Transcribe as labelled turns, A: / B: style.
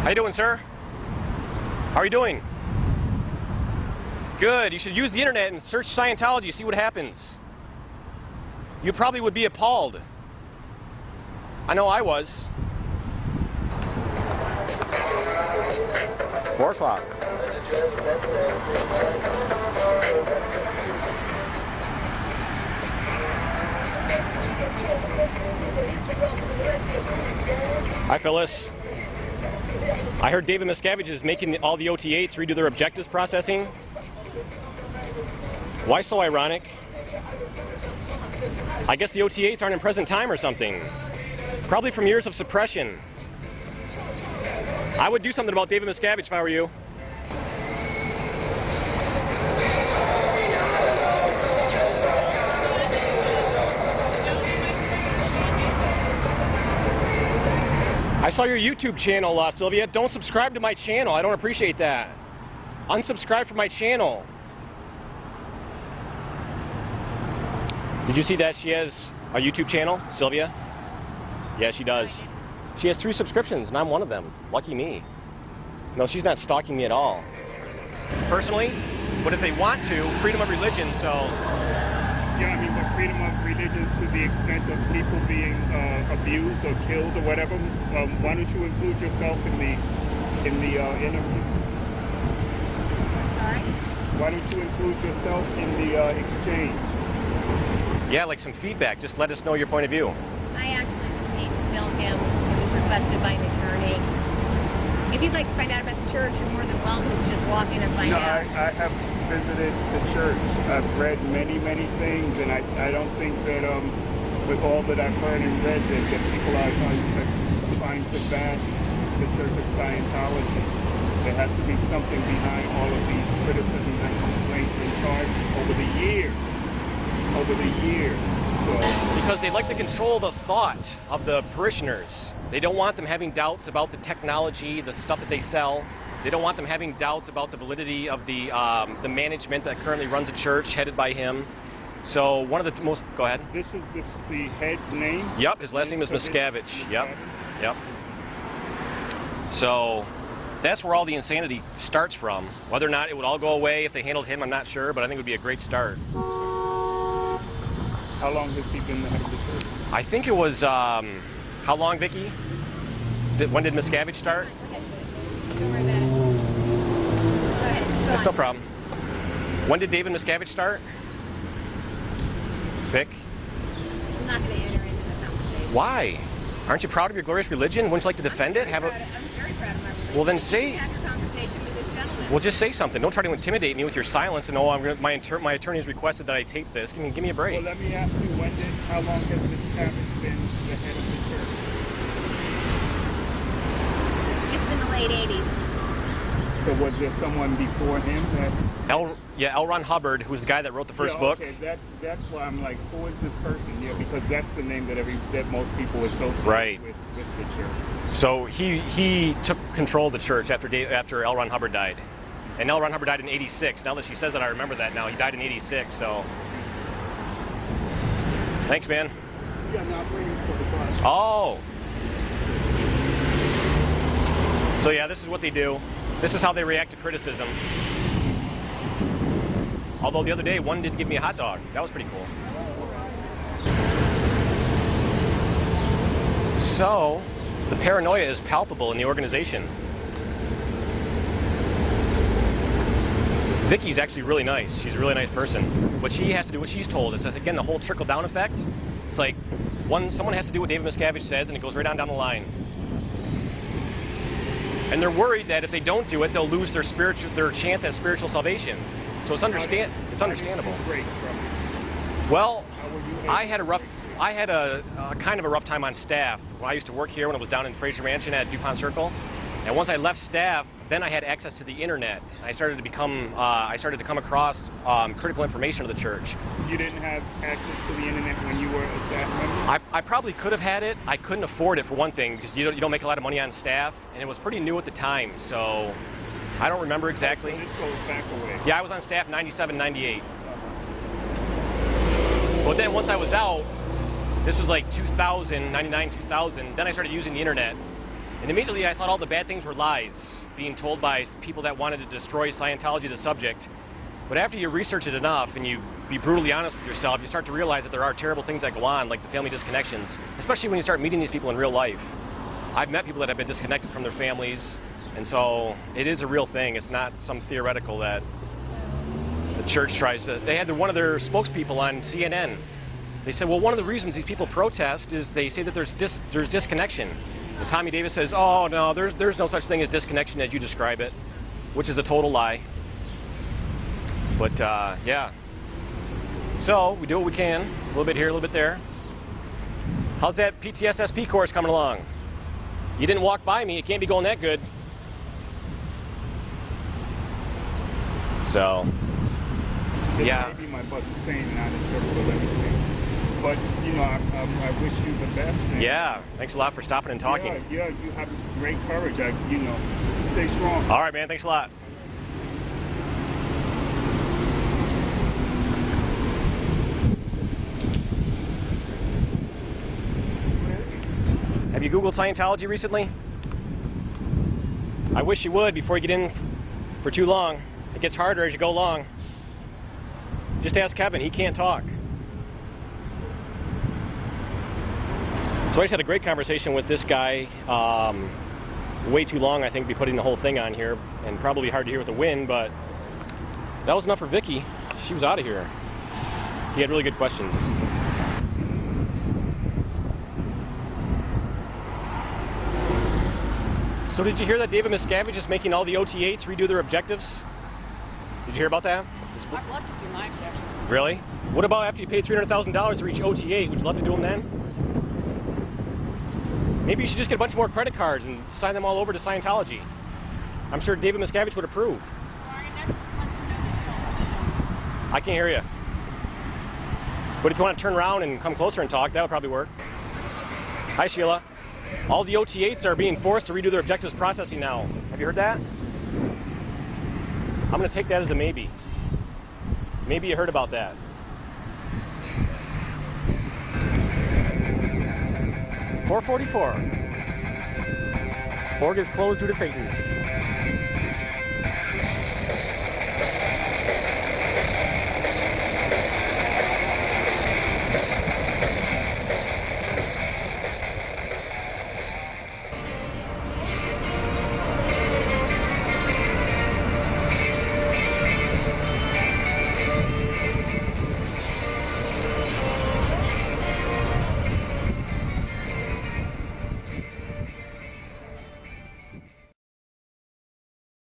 A: How you doing, sir? How are you doing? Good. You should use the internet and search Scientology, see what happens. You probably would be appalled. I know I was. 4 o'clock. Hi, Phyllis. I heard David Miscavige is making all the OT8s redo their objectives processing. Why so ironic? I guess the OT8s aren't in present time or something. Probably from years of suppression. I would do something about David Miscavige if I were you. I saw your YouTube channel, Sylvia. Don't subscribe to my channel. I don't appreciate that. Unsubscribe from my channel. Did you see that she has a YouTube channel, Sylvia? Yeah, she does. She has 3 subscriptions, and I'm one of them. Lucky me. No, she's not stalking me at all. Personally, but if they want to, freedom of religion, so...
B: Yeah, I mean, but freedom of religion to the extent of people being abused or killed or whatever. Why don't you include yourself in the interview?
C: Sorry?
B: Why don't you include yourself in the exchange?
A: Yeah, like some feedback. Just let us know your point of view.
C: I actually just need to film him. It was requested by an attorney. If you'd like to find out about the church, you're more than welcome to just walk in and find out.
B: I have visited the church. I've read many things, and I don't think that with all that I've heard and read that people are trying to bash the Church of Scientology. There has to be something behind all of these criticisms and complaints and charges over the years.
A: Because they like to control the thought of the parishioners. They don't want them having doubts about the technology, the stuff that they sell. They don't want them having doubts about the validity of the management that currently runs a church headed by him. So one of the most... Go ahead.
B: This is the head's name?
A: Yep, his last name is Miscavige. Yep. So that's where all the insanity starts from. Whether or not it would all go away if they handled him, I'm not sure, but I think it would be a great start.
B: How long has he been the head of the church?
A: I think it was, how long, Vicky? When did Miscavige start?
C: Go ahead. Don't worry about it. Go ahead.
A: That's no problem. When did David Miscavige start? Vic?
C: I'm not going to enter into the conversation.
A: Why? Aren't you proud of your glorious religion? Wouldn't you like to defend it?
C: I'm very proud of my religion.
A: Well, then say...
C: Have your conversation with this gentleman.
A: Well, just say something. Don't try to intimidate me with your silence and, my attorney's requested that I tape this. Give me a break.
B: Well, let me ask you, how long has Miscavige been the head of the church?
C: It's been the late 80s.
B: So was there someone before him that...
A: L. Ron Hubbard, who's the guy that wrote the first book.
B: Okay, that's why I'm like, who is this person? Yeah, because that's the name that most people associate with the church.
A: So he took control of the church after L. Ron Hubbard died. And L. Ron Hubbard died in 86. Now that she says that, I remember that now. He died in 86, so... Thanks, man.
B: Yeah, I'm not waiting for the bus.
A: Oh! So yeah, this is what they do. This is how they react to criticism. Although the other day, one did give me a hot dog. That was pretty cool. So, the paranoia is palpable in the organization. Vicky's actually really nice. She's a really nice person. What she has to do what she's told. It's, again, the whole trickle-down effect. It's like, someone has to do what David Miscavige says, and it goes right on down the line. And they're worried that if they don't do it, they'll lose their chance at spiritual salvation. So it's understandable. Well, I had a kind of a rough time on staff when I used to work here when it was down in Fraser Mansion at DuPont Circle. And once I left staff, then I had access to the internet. I started to come across critical information of the church.
B: You didn't have access to the internet when you were a staff member?
A: I probably could have had it. I couldn't afford it for one thing because you don't make a lot of money on staff, and it was pretty new at the time. So I don't remember exactly.
B: So this goes back a way.
A: Yeah, I was on staff 97, 98. But then once I was out, this was like 2000, 99, 2000, then I started using the internet. And immediately I thought all the bad things were lies, being told by people that wanted to destroy Scientology, the subject. But after you research it enough and you be brutally honest with yourself, you start to realize that there are terrible things that go on, like the family disconnections, especially when you start meeting these people in real life. I've met people that have been disconnected from their families, and so it is a real thing. It's not some theoretical that the church tries to. They had one of their spokespeople on CNN. They said, well, one of the reasons these people protest is they say that there's disconnection. And Tommy Davis says, oh, no, there's no such thing as disconnection as you describe it, which is a total lie. But, yeah. So, we do what we can. A little bit here, a little bit there. How's that PTSSP course coming along? You didn't walk by me. It can't be going that good. So, yeah.
B: Maybe my bus is saying not in trouble with everything. But, you know, I wish you the best. Man.
A: Yeah. Thanks a lot for stopping and talking.
B: Yeah, you have great courage. You know, stay strong.
A: All right, man. Thanks a lot. Have you Googled Scientology recently? I wish you would before you get in for too long. It gets harder as you go along. Just ask Kevin, he can't talk. So I just had a great conversation with this guy. Way too long, I think, to be putting the whole thing on here, and probably hard to hear with the wind, but that was enough for Vicky. She was out of here. He had really good questions. So did you hear that David Miscavige is making all the OT8s redo their objectives? Did you hear about that?
D: I'd love to do my objectives.
A: Really? What about after you pay $300,000 to reach OT8? Would you love to do them then? Maybe you should just get a bunch more credit cards and sign them all over to Scientology. I'm sure David Miscavige would approve. I can't hear you. But if you want to turn around and come closer and talk, that would probably work. Hi, Sheila. All the OT8s are being forced to redo their objectives processing now. Have you heard that? I'm going to take that as a maybe. Maybe you heard about that. .444. Org is closed due to Phaetons.